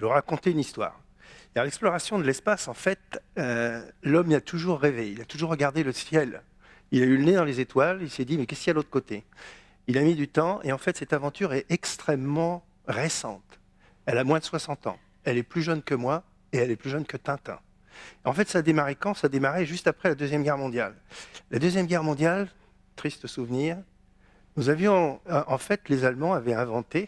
Je vais vous raconter une histoire. Et à l'exploration de l'espace, en fait, l'homme y a toujours rêvé, il a toujours regardé le ciel. Il a eu le nez dans les étoiles, il s'est dit, mais qu'est-ce qu'il y a de l'autre côté? Il a mis du temps, et en fait, cette aventure est extrêmement récente. Elle a moins de 60 ans. Elle est plus jeune que moi, et elle est plus jeune que Tintin. En fait, ça a démarré quand? Ça a démarré juste après la Deuxième Guerre mondiale. La Deuxième Guerre mondiale, triste souvenir, nous avions, en fait, les Allemands avaient inventé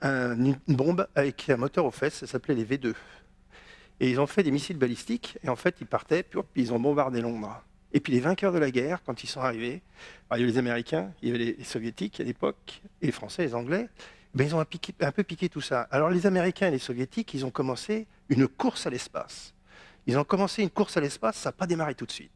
une bombe avec un moteur aux fesses, ça s'appelait les V2. Et ils ont fait des missiles balistiques, et en fait, ils partaient, puis ils ont bombardé Londres. Et puis les vainqueurs de la guerre, quand ils sont arrivés, alors, il y avait les Américains, il y avait les Soviétiques à l'époque, et les Français, les Anglais, ben, ils ont un peu piqué tout ça. Alors les Américains et les Soviétiques, ils ont commencé une course à l'espace. Ils ont commencé une course à l'espace, ça n'a pas démarré tout de suite.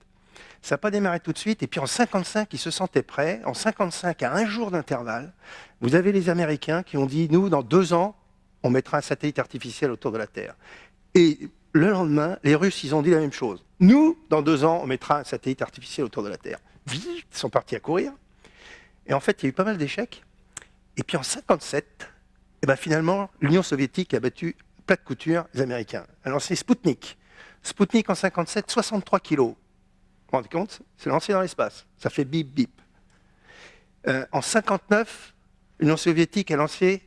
Ça n'a pas démarré tout de suite, et puis en 1955, ils se sentaient prêts. En 1955, à un jour d'intervalle, vous avez les Américains qui ont dit, nous, dans 2 ans, on mettra un satellite artificiel autour de la Terre. Et le lendemain, les Russes, ils ont dit la même chose. Nous, dans 2 ans, on mettra un satellite artificiel autour de la Terre. Vite, ils sont partis à courir. Et en fait, il y a eu pas mal d'échecs. Et puis en 1957, eh ben, finalement, l'Union soviétique a battu plat de couture les Américains. Elle a lancé Sputnik. Sputnik en 1957, 63 kilos. Vous vous rendez compte? C'est lancé dans l'espace. Ça fait bip bip. En 1959, l'Union soviétique a lancé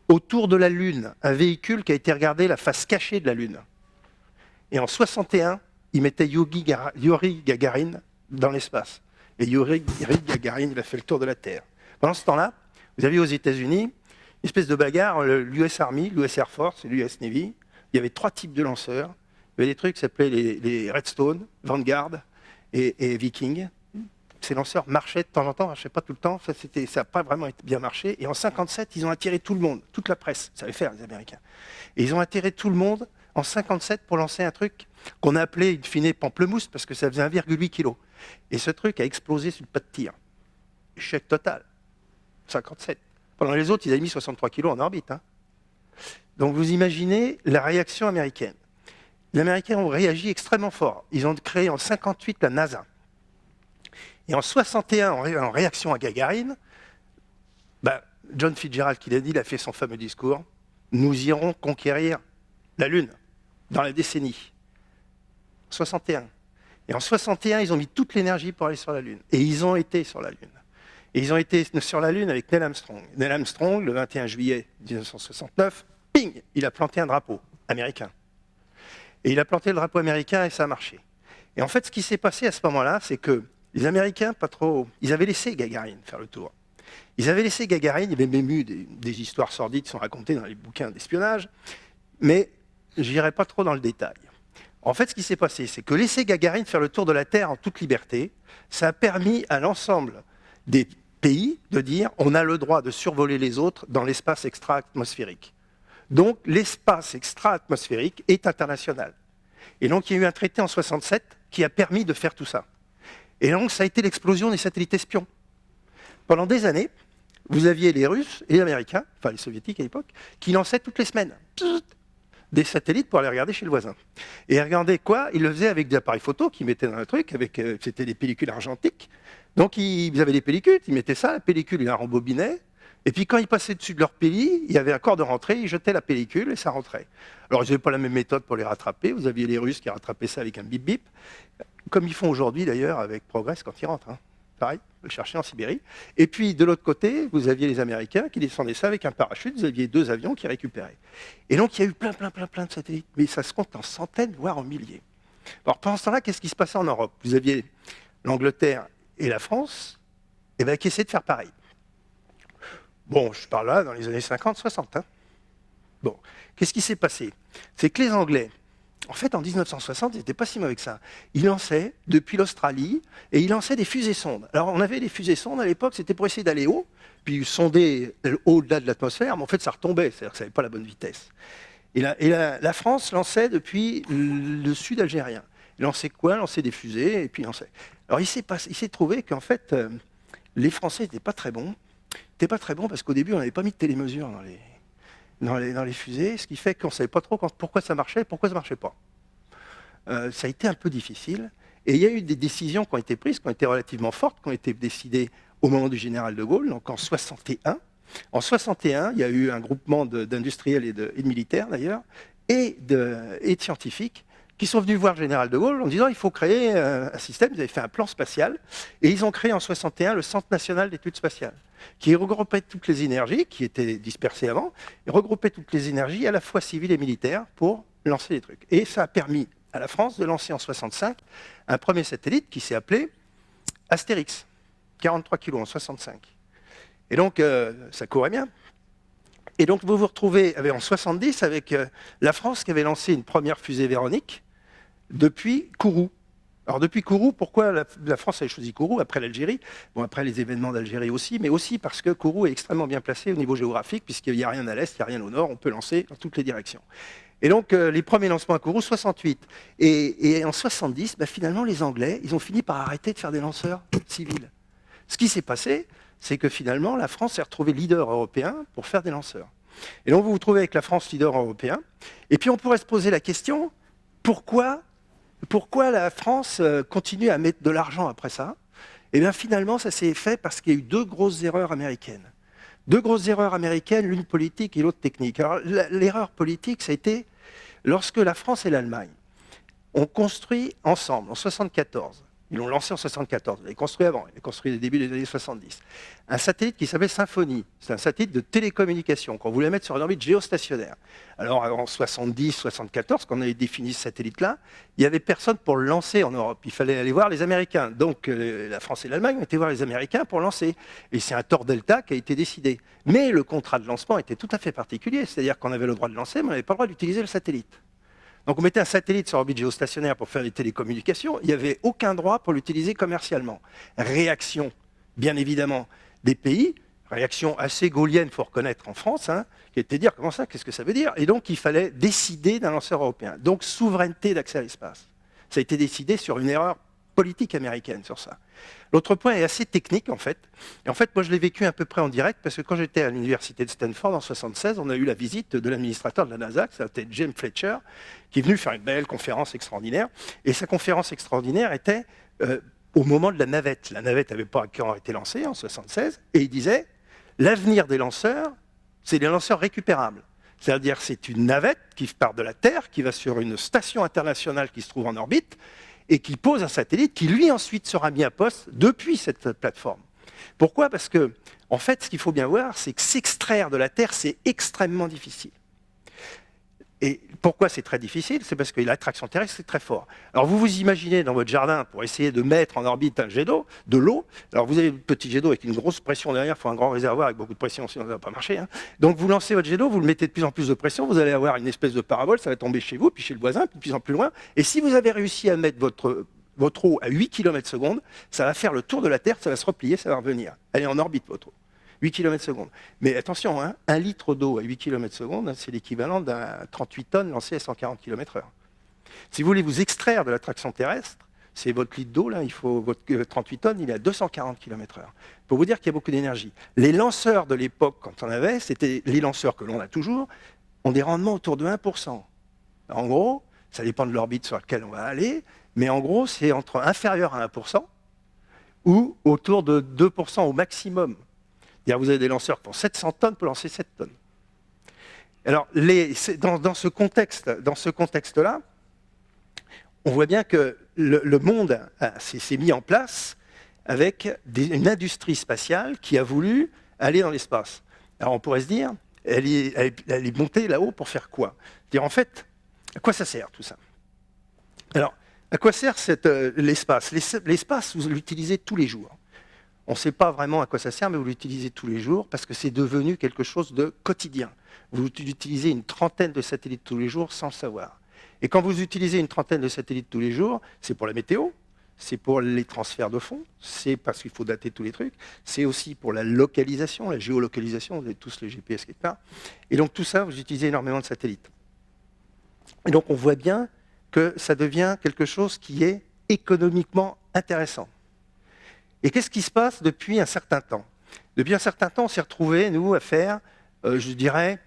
autour de la Lune un véhicule qui a été regarder la face cachée de la Lune. Et en 1961, ils mettaient Yuri Gagarin dans l'espace. Et Yuri Gagarin, il a fait le tour de la Terre. Pendant ce temps-là, vous aviez aux États-Unis une espèce de bagarre, l'US Army, l'US Air Force et l'US Navy. Il y avait 3 types de lanceurs. Il y avait des trucs qui s'appelaient les Redstone, Vanguard et Viking. Ces lanceurs marchaient de temps en temps, marchaient pas tout le temps, ça n'a pas vraiment bien marché. Et en 1957, ils ont attiré tout le monde, toute la presse, ça savait faire les Américains. Et ils ont attiré tout le monde en 1957 pour lancer un truc qu'on a appelé in fine pamplemousse, parce que ça faisait 1,8 kg. Et ce truc a explosé sur le pas de tir. Échec total. 57. Pendant les autres, ils avaient mis 63 kg en orbite. Hein. Donc vous imaginez la réaction américaine. Les Américains ont réagi extrêmement fort. Ils ont créé en 1958 la NASA. Et en 61, en réaction à Gagarine, John Fitzgerald, qui l'a dit, il a fait son fameux discours, nous irons conquérir la Lune dans la décennie. 61. Et en 61, ils ont mis toute l'énergie pour aller sur la Lune. Et ils ont été sur la Lune. Et ils ont été sur la Lune avec Neil Armstrong. Neil Armstrong, le 21 juillet 1969, ping, il a planté un drapeau américain. Et il a planté le drapeau américain et ça a marché. Et en fait, ce qui s'est passé à ce moment-là, c'est que les Américains, ils avaient laissé Gagarine faire le tour. Ils avaient laissé Gagarine, il y avait même eu des histoires sordides qui sont racontées dans les bouquins d'espionnage, mais je n'irai pas trop dans le détail. En fait, ce qui s'est passé, c'est que laisser Gagarine faire le tour de la Terre en toute liberté, ça a permis à l'ensemble des pays de dire on a le droit de survoler les autres dans l'espace extra-atmosphérique. Donc l'espace extra-atmosphérique est international. Et donc il y a eu un traité en 1967 qui a permis de faire tout ça. Et donc ça a été l'explosion des satellites espions. Pendant des années, vous aviez les Russes et les Américains, enfin les Soviétiques à l'époque, qui lançaient toutes les semaines des satellites pour aller regarder chez le voisin. Et regarder quoi? Ils le faisaient avec des appareils photo qu'ils mettaient dans le truc, c'était des pellicules argentiques. Donc ils avaient des pellicules, ils mettaient ça, la pellicule, ils la rembobinaient. Et puis quand ils passaient dessus de leur pellicule, il y avait un corps de rentrée, ils jetaient la pellicule et ça rentrait. Alors ils n'avaient pas la même méthode pour les rattraper, vous aviez les Russes qui rattrapaient ça avec un bip-bip, comme ils font aujourd'hui d'ailleurs avec Progress quand ils rentrent. Hein. Pareil, le chercher en Sibérie. Et puis de l'autre côté, vous aviez les Américains qui descendaient ça avec un parachute, vous aviez 2 avions qui récupéraient. Et donc il y a eu plein de satellites, mais ça se compte en centaines, voire en milliers. Alors pendant ce temps-là, qu'est-ce qui se passait en Europe? Vous aviez l'Angleterre et la France qui essayaient de faire pareil. Bon, je parle là dans les années 50-60. Hein. Bon, qu'est-ce qui s'est passé? C'est que les Anglais, en fait, en 1960, ils n'étaient pas si mauvais que ça. Ils lançaient depuis l'Australie et ils lançaient des fusées-sondes. Alors, on avait des fusées-sondes à l'époque, c'était pour essayer d'aller haut, puis sonder au-delà de l'atmosphère, mais en fait, ça retombait, c'est-à-dire que ça n'avait pas la bonne vitesse. Et la France lançait depuis le sud algérien. Il lançait quoi? Il lançait des fusées et puis il lançait. Alors, il s'est trouvé qu'en fait, les Français n'étaient pas très bons. C'était pas très bon parce qu'au début, on n'avait pas mis de télémesure dans les fusées, ce qui fait qu'on ne savait pas trop pourquoi ça marchait et pourquoi ça ne marchait pas. Ça a été un peu difficile. Et il y a eu des décisions qui ont été prises, qui ont été relativement fortes, qui ont été décidées au moment du général de Gaulle, donc en 1961. En 61, il y a eu un groupement d'industriels et de militaires d'ailleurs, et de scientifiques, qui sont venus voir le général de Gaulle en disant il faut créer un système. Ils avaient fait un plan spatial, et ils ont créé en 61 le Centre national d'études spatiales, qui regroupait toutes les énergies, qui étaient dispersées avant, et regroupait toutes les énergies, à la fois civiles et militaires, pour lancer des trucs. Et ça a permis à la France de lancer en 65 un premier satellite qui s'est appelé Astérix, 43 kilos en 65. Et donc, ça courait bien. Et donc, vous vous retrouvez en 70 avec la France qui avait lancé une première fusée Véronique depuis Kourou. Alors, depuis Kourou, pourquoi la France avait choisi Kourou après l'Algérie? Bon, après les événements d'Algérie aussi, mais aussi parce que Kourou est extrêmement bien placé au niveau géographique, puisqu'il n'y a rien à l'est, il n'y a rien au nord, on peut lancer dans toutes les directions. Et donc, les premiers lancements à Kourou, 68. Et en 70, finalement, les Anglais, ils ont fini par arrêter de faire des lanceurs civils. Ce qui s'est passé, c'est que finalement, la France s'est retrouvée leader européen pour faire des lanceurs. Et donc, vous vous trouvez avec la France leader européen. Et puis, on pourrait se poser la question, pourquoi la France continue à mettre de l'argent après ça? Et bien, finalement, ça s'est fait parce qu'il y a eu deux grosses erreurs américaines. Deux grosses erreurs américaines, l'une politique et l'autre technique. Alors, l'erreur politique, ça a été lorsque la France et l'Allemagne ont construit ensemble, en 1974, ils l'ont lancé en 1974, ils l'avaient construit avant, ils l'avaient construit au début des années 70, un satellite qui s'appelait Symphonie. C'est un satellite de télécommunication qu'on voulait mettre sur une orbite géostationnaire. Alors en 70, 74, quand on avait défini ce satellite-là, il n'y avait personne pour le lancer en Europe. Il fallait aller voir les Américains. Donc la France et l'Allemagne ont été voir les Américains pour lancer. Et c'est un Tor Delta qui a été décidé. Mais le contrat de lancement était tout à fait particulier. C'est-à-dire qu'on avait le droit de lancer, mais on n'avait pas le droit d'utiliser le satellite. Donc on mettait un satellite sur orbite géostationnaire pour faire des télécommunications, il n'y avait aucun droit pour l'utiliser commercialement. Réaction, bien évidemment, des pays, réaction assez gaulienne, il faut reconnaître en France, qui était de dire comment ça, qu'est-ce que ça veut dire? Et donc il fallait décider d'un lanceur européen. Donc souveraineté d'accès à l'espace. Ça a été décidé sur une erreur politique américaine sur ça. L'autre point est assez technique en fait. Et en fait, moi je l'ai vécu à peu près en direct parce que quand j'étais à l'université de Stanford en 1976, on a eu la visite de l'administrateur de la NASA, c'était James Fletcher, qui est venu faire une belle conférence extraordinaire. Et sa conférence extraordinaire était au moment de la navette. La navette n'avait pas encore été lancée en 1976, et il disait l'avenir des lanceurs, c'est des lanceurs récupérables. C'est-à-dire c'est une navette qui part de la Terre, qui va sur une station internationale qui se trouve en orbite, et qui pose un satellite qui, lui, ensuite sera mis à poste depuis cette plateforme. Pourquoi? Parce que, en fait, ce qu'il faut bien voir, c'est que s'extraire de la Terre, c'est extrêmement difficile. Et pourquoi c'est très difficile? C'est parce que l'attraction terrestre, c'est très fort. Alors, vous vous imaginez dans votre jardin, pour essayer de mettre en orbite un jet d'eau, de l'eau. Alors, vous avez un petit jet d'eau avec une grosse pression derrière, il faut un grand réservoir avec beaucoup de pression, sinon ça ne va pas marcher. Donc, vous lancez votre jet d'eau, vous le mettez de plus en plus de pression, vous allez avoir une espèce de parabole, ça va tomber chez vous, puis chez le voisin, puis de plus en plus loin. Et si vous avez réussi à mettre votre eau à 8 km/s, ça va faire le tour de la Terre, ça va se replier, ça va revenir. Elle est en orbite, votre eau. 8 km/s. Mais attention, 1 litre d'eau à 8 km/s, c'est l'équivalent d'un 38 tonnes lancé à 140 km/h. Si vous voulez vous extraire de l'attraction terrestre, c'est votre litre d'eau, là, il faut votre 38 tonnes, il est à 240 km/h. Pour vous dire qu'il y a beaucoup d'énergie. Les lanceurs de l'époque, quand on avait, c'était les lanceurs que l'on a toujours, ont des rendements autour de 1%. En gros, ça dépend de l'orbite sur laquelle on va aller, mais en gros, c'est inférieur à 1% ou autour de 2% au maximum. C'est-à-dire vous avez des lanceurs qui font 700 tonnes pour lancer 7 tonnes. Alors, dans ce contexte-là, on voit bien que le monde s'est mis en place avec une industrie spatiale qui a voulu aller dans l'espace. Alors, on pourrait se dire, elle est montée là-haut pour faire quoi? C'est-à-dire, en fait, à quoi ça sert tout ça? Alors, à quoi sert l'espace? L'espace, vous l'utilisez tous les jours. On ne sait pas vraiment à quoi ça sert, mais vous l'utilisez tous les jours parce que c'est devenu quelque chose de quotidien. Vous utilisez une trentaine de satellites tous les jours sans le savoir. Et quand vous utilisez une trentaine de satellites tous les jours, c'est pour la météo, c'est pour les transferts de fonds, c'est parce qu'il faut dater tous les trucs, c'est aussi pour la localisation, la géolocalisation, vous avez tous les GPS quelque part. Et donc tout ça, vous utilisez énormément de satellites. Et donc on voit bien que ça devient quelque chose qui est économiquement intéressant. Et qu'est-ce qui se passe depuis un certain temps? Depuis un certain temps, on s'est retrouvés, nous, à faire, je dirais,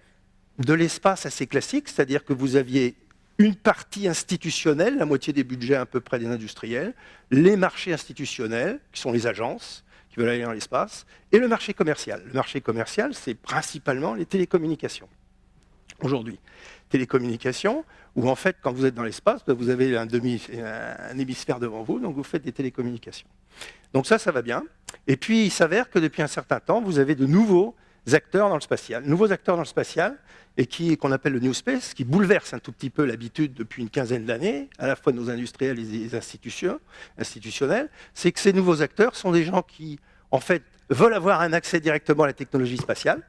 de l'espace assez classique, c'est-à-dire que vous aviez une partie institutionnelle, la moitié des budgets à peu près des industriels, les marchés institutionnels, qui sont les agences, qui qui veulent aller dans l'espace, et le marché commercial. Le marché commercial, c'est principalement les télécommunications. Aujourd'hui, télécommunications, où en fait, quand vous êtes dans l'espace, vous avez un hémisphère devant vous, donc vous faites des télécommunications. Donc ça va bien. Et puis, il s'avère que depuis un certain temps, vous avez de nouveaux acteurs dans le spatial. Nouveaux acteurs dans le spatial, et qu'on appelle le New Space, qui bouleverse un tout petit peu l'habitude depuis une quinzaine d'années, à la fois de nos industriels et des institutionnels, c'est que ces nouveaux acteurs sont des gens qui, en fait, veulent avoir un accès directement à la technologie spatiale,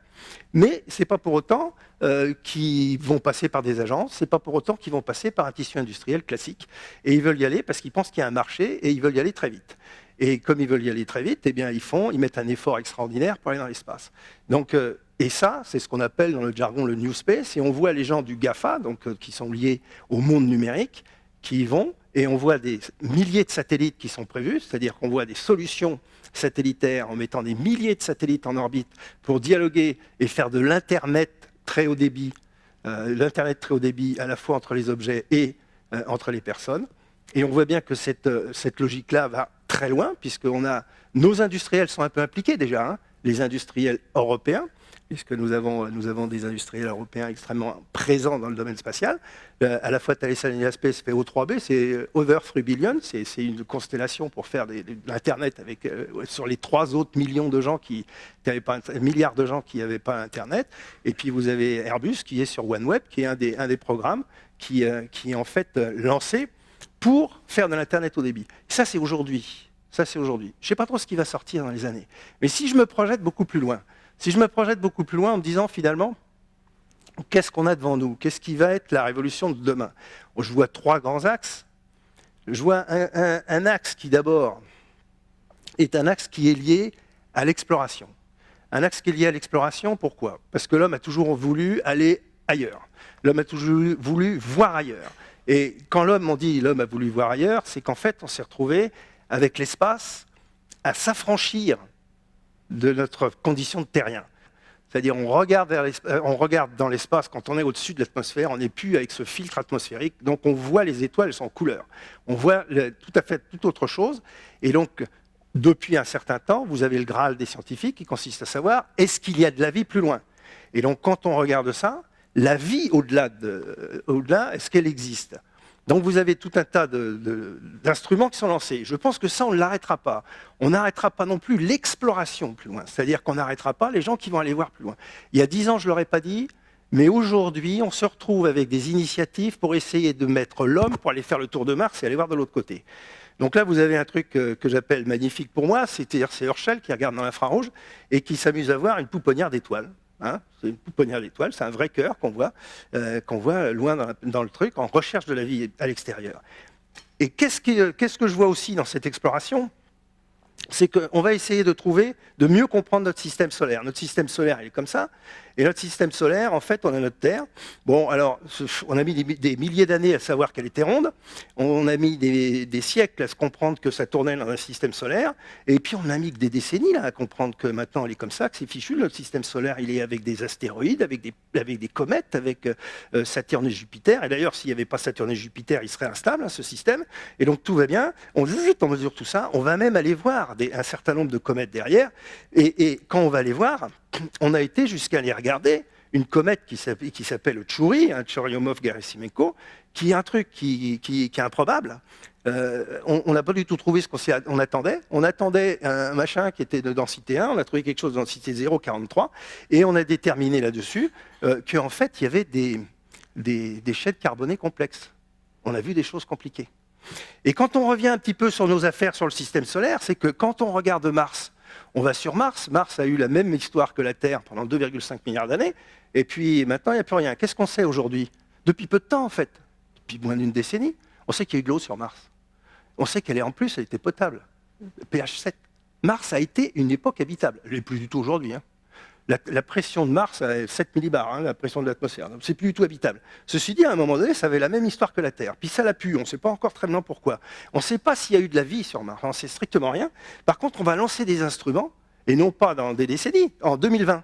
mais ce n'est pas pour autant qu'ils vont passer par des agences, ce n'est pas pour autant qu'ils vont passer par un tissu industriel classique. Et ils veulent y aller parce qu'ils pensent qu'il y a un marché et ils veulent y aller très vite. Et comme ils veulent y aller très vite, eh bien, ils mettent un effort extraordinaire pour aller dans l'espace. Donc, et ça, c'est ce qu'on appelle dans le jargon le New Space. Et on voit les gens du GAFA, donc, qui sont liés au monde numérique, qui y vont. Et on voit des milliers de satellites qui sont prévus, c'est-à-dire qu'on voit des solutions satellitaires en mettant des milliers de satellites en orbite pour dialoguer et faire de l'Internet très haut débit, l'Internet très haut débit à la fois entre les objets et entre les personnes. Et on voit bien que cette logique-là va très loin, puisque nos industriels sont un peu impliqués déjà, hein, les industriels européens, puisque nous avons des industriels européens extrêmement présents dans le domaine spatial. À la fois Thales Alenia Space fait O3B, c'est Over 3 Billion, c'est une constellation pour faire de l'Internet sur les 3 autres millions de gens milliards de gens qui n'avaient pas Internet. Et puis vous avez Airbus qui est sur OneWeb, qui est un des programmes qui est en fait lancé pour faire de l'Internet au débit. Ça, c'est aujourd'hui. Je ne sais pas trop ce qui va sortir dans les années. Mais si je me projette beaucoup plus loin, en me disant finalement, qu'est-ce qu'on a devant nous? Qu'est-ce qui va être la révolution de demain? Je vois 3 grands axes. Je vois un axe qui, d'abord, est un axe qui est lié à l'exploration. Un axe qui est lié à l'exploration, pourquoi? Parce que l'homme a toujours voulu aller ailleurs. L'homme a toujours voulu voir ailleurs. Et quand l'homme a voulu voir ailleurs, c'est qu'en fait, on s'est retrouvé avec l'espace à s'affranchir de notre condition de terrien. C'est-à-dire, on regarde dans l'espace, quand on est au-dessus de l'atmosphère, on n'est plus avec ce filtre atmosphérique, donc on voit les étoiles, elles sont en couleur. On voit tout autre chose. Et donc, depuis un certain temps, vous avez le Graal des scientifiques qui consiste à savoir, est-ce qu'il y a de la vie plus loin? Et donc, quand on regarde ça, la vie au-delà, est-ce qu'elle existe? Donc vous avez tout un tas d'instruments qui sont lancés. Je pense que ça, on ne l'arrêtera pas. On n'arrêtera pas non plus l'exploration plus loin. C'est-à-dire qu'on n'arrêtera pas les gens qui vont aller voir plus loin. Il y a 10 ans, je ne l'aurais pas dit, mais aujourd'hui, on se retrouve avec des initiatives pour essayer de mettre l'homme pour aller faire le tour de Mars et aller voir de l'autre côté. Donc là, vous avez un truc que j'appelle magnifique pour moi, c'est-à-dire c'est Herschel qui regarde dans l'infrarouge et qui s'amuse à voir une pouponnière d'étoiles. Hein, c'est une pouponnière d'étoiles, c'est un vrai cœur qu'on voit loin dans le truc, en recherche de la vie à l'extérieur. Et qu'est-ce que je vois aussi dans cette exploration? C'est qu'on va essayer de mieux comprendre notre système solaire. Notre système solaire, il est comme ça. Et notre système solaire, en fait, on a notre Terre. Bon, alors, on a mis des milliers d'années à savoir qu'elle était ronde. On a mis des siècles à se comprendre que ça tournait dans un système solaire. Et puis, on a mis des décennies là, à comprendre que maintenant, elle est comme ça, que c'est fichu. Notre système solaire, il est avec des astéroïdes, avec des comètes, avec Saturne et Jupiter. Et d'ailleurs, s'il n'y avait pas Saturne et Jupiter, il serait instable, hein, ce système. Et donc, tout va bien. On mesure tout ça. On va même aller voir un certain nombre de comètes derrière. Et quand on va les voir, on a été jusqu'à aller regarder une comète qui s'appelle Chury, Churyumov-Gerasimenko, qui est un truc qui est improbable. On n'a pas du tout trouvé ce qu'on attendait. On attendait un machin qui était de densité 1, on a trouvé quelque chose de densité 0,43, et on a déterminé là-dessus qu'en fait, il y avait des chaînes carbonées complexes. On a vu des choses compliquées. Et quand on revient un petit peu sur nos affaires sur le système solaire, c'est que quand on regarde Mars, on va sur Mars. Mars a eu la même histoire que la Terre pendant 2,5 milliards d'années. Et puis maintenant, il n'y a plus rien. Qu'est-ce qu'on sait aujourd'hui? Depuis peu de temps, en fait. Depuis moins d'une décennie. On sait qu'il y a eu de l'eau sur Mars. On sait qu'elle était potable. pH 7. Mars a été une époque habitable. Elle n'est plus du tout aujourd'hui. Hein. La pression de Mars est 7 millibars, hein, la pression de l'atmosphère. Donc c'est plus du tout habitable. Ceci dit, à un moment donné, ça avait la même histoire que la Terre. Puis ça l'a pu, on ne sait pas encore très bien pourquoi. On ne sait pas s'il y a eu de la vie sur Mars, on ne sait strictement rien. Par contre, on va lancer des instruments, et non pas dans des décennies, en 2020.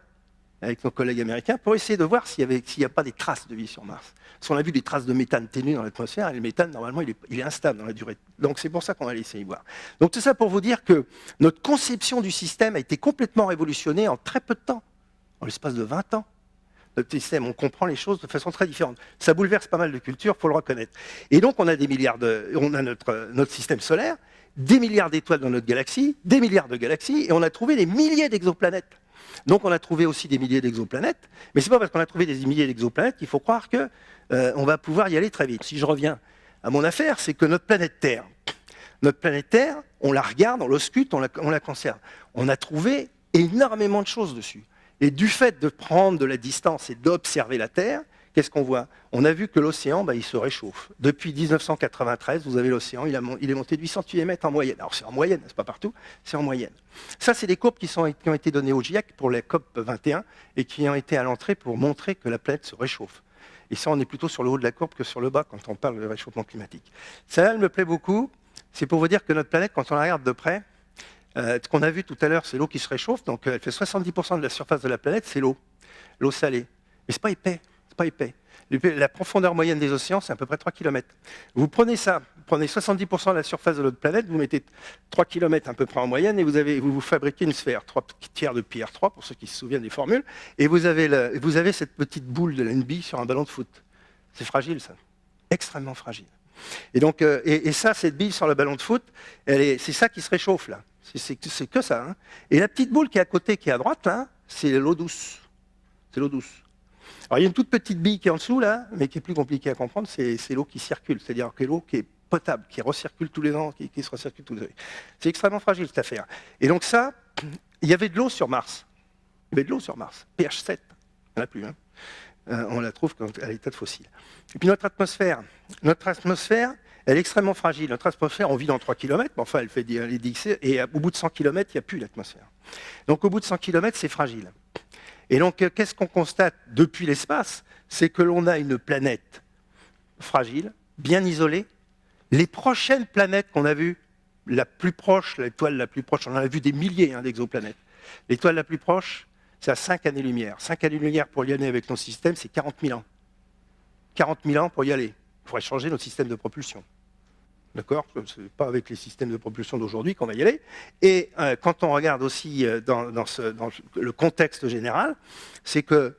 avec nos collègues américains, pour essayer de voir s'il n'y a pas des traces de vie sur Mars. Parce qu'on a vu des traces de méthane ténues dans l'atmosphère, et le méthane, normalement, il est instable dans la durée. Donc c'est pour ça qu'on va essayer de voir. Donc tout ça pour vous dire que notre conception du système a été complètement révolutionnée en très peu de temps, en l'espace de 20 ans. Notre système, on comprend les choses de façon très différente. Ça bouleverse pas mal de cultures, il faut le reconnaître. Et donc on a notre système solaire, des milliards d'étoiles dans notre galaxie, des milliards de galaxies, et on a trouvé des milliers d'exoplanètes. Donc on a trouvé aussi des milliers d'exoplanètes, mais c'est pas parce qu'on a trouvé des milliers d'exoplanètes qu'il faut croire que on va pouvoir y aller très vite. Si je reviens à mon affaire, c'est que notre planète Terre, on la regarde, on l'ausculte, on la conserve. On a trouvé énormément de choses dessus. Et du fait de prendre de la distance et d'observer la Terre, qu'est-ce qu'on voit? On a vu que l'océan, il se réchauffe. Depuis 1993, vous avez l'océan, il est monté de 8 cm en moyenne. Alors c'est en moyenne, c'est pas partout, c'est en moyenne. Ça, c'est des courbes qui ont été données au GIEC pour la COP 21 et qui ont été à l'entrée pour montrer que la planète se réchauffe. Et ça, on est plutôt sur le haut de la courbe que sur le bas quand on parle de réchauffement climatique. Ça, elle me plaît beaucoup. C'est pour vous dire que notre planète, quand on la regarde de près, ce qu'on a vu tout à l'heure, c'est l'eau qui se réchauffe. Donc, elle fait 70% de la surface de la planète, c'est l'eau salée. Mais c'est pas épais. C'est pas épais. La profondeur moyenne des océans, c'est à peu près 3 km. Vous prenez ça, vous prenez 70% de la surface de notre planète, vous mettez 3 km à peu près en moyenne, et vous fabriquez une sphère, 3 tiers de pi R3, pour ceux qui se souviennent des formules, et vous avez cette petite boule de une bille sur un ballon de foot. C'est fragile, ça. Extrêmement fragile. Et donc, et ça, cette bille sur le ballon de foot, c'est ça qui se réchauffe, là. C'est que ça. Hein. Et la petite boule qui est à côté, qui est à droite, là, c'est l'eau douce. C'est l'eau douce. Alors, il y a une toute petite bille qui est en dessous, là, mais qui est plus compliquée à comprendre, c'est l'eau qui circule. C'est-à-dire que l'eau qui est potable, qui recircule tous les ans, qui se recircule tous les ans. C'est extrêmement fragile, cette affaire. Et donc ça, il y avait de l'eau sur Mars. Il y avait de l'eau sur Mars. pH 7. Il n'y en a plus. Hein. On la trouve à l'état de fossile. Et puis notre atmosphère, elle est extrêmement fragile. Notre atmosphère, on vit dans 3 km, mais enfin, elle fait des DXC, et au bout de 100 km, il n'y a plus l'atmosphère. Donc au bout de 100 km, c'est fragile. Et donc, qu'est-ce qu'on constate depuis l'espace? C'est que l'on a une planète fragile, bien isolée. Les prochaines planètes qu'on a vues, la plus proche, l'étoile la plus proche, on en a vu des milliers d'exoplanètes. L'étoile la plus proche, c'est à 5 années-lumière. 5 années-lumière pour y aller avec nos systèmes, c'est 40 000 ans. 40 000 ans pour y aller. Il faudrait changer notre système de propulsion. D'accord? Ce n'est pas avec les systèmes de propulsion d'aujourd'hui qu'on va y aller. Et quand on regarde aussi dans le contexte général, c'est que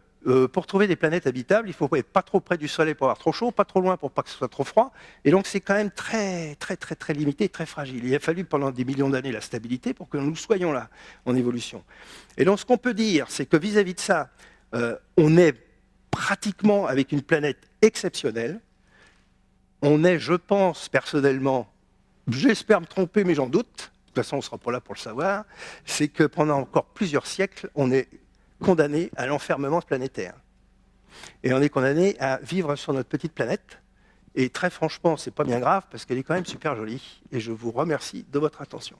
pour trouver des planètes habitables, il ne faut être pas trop près du Soleil pour avoir trop chaud, pas trop loin pour pas que ce soit trop froid. Et donc c'est quand même très, très, très, très limité, très fragile. Il a fallu pendant des millions d'années la stabilité pour que nous soyons là en évolution. Et donc ce qu'on peut dire, c'est que vis-à-vis de ça, on est pratiquement avec une planète exceptionnelle. On est, je pense, personnellement, j'espère me tromper, mais j'en doute, de toute façon on ne sera pas là pour le savoir, c'est que pendant encore plusieurs siècles, on est condamné à l'enfermement planétaire. Et on est condamné à vivre sur notre petite planète. Et très franchement, c'est pas bien grave, parce qu'elle est quand même super jolie. Et je vous remercie de votre attention.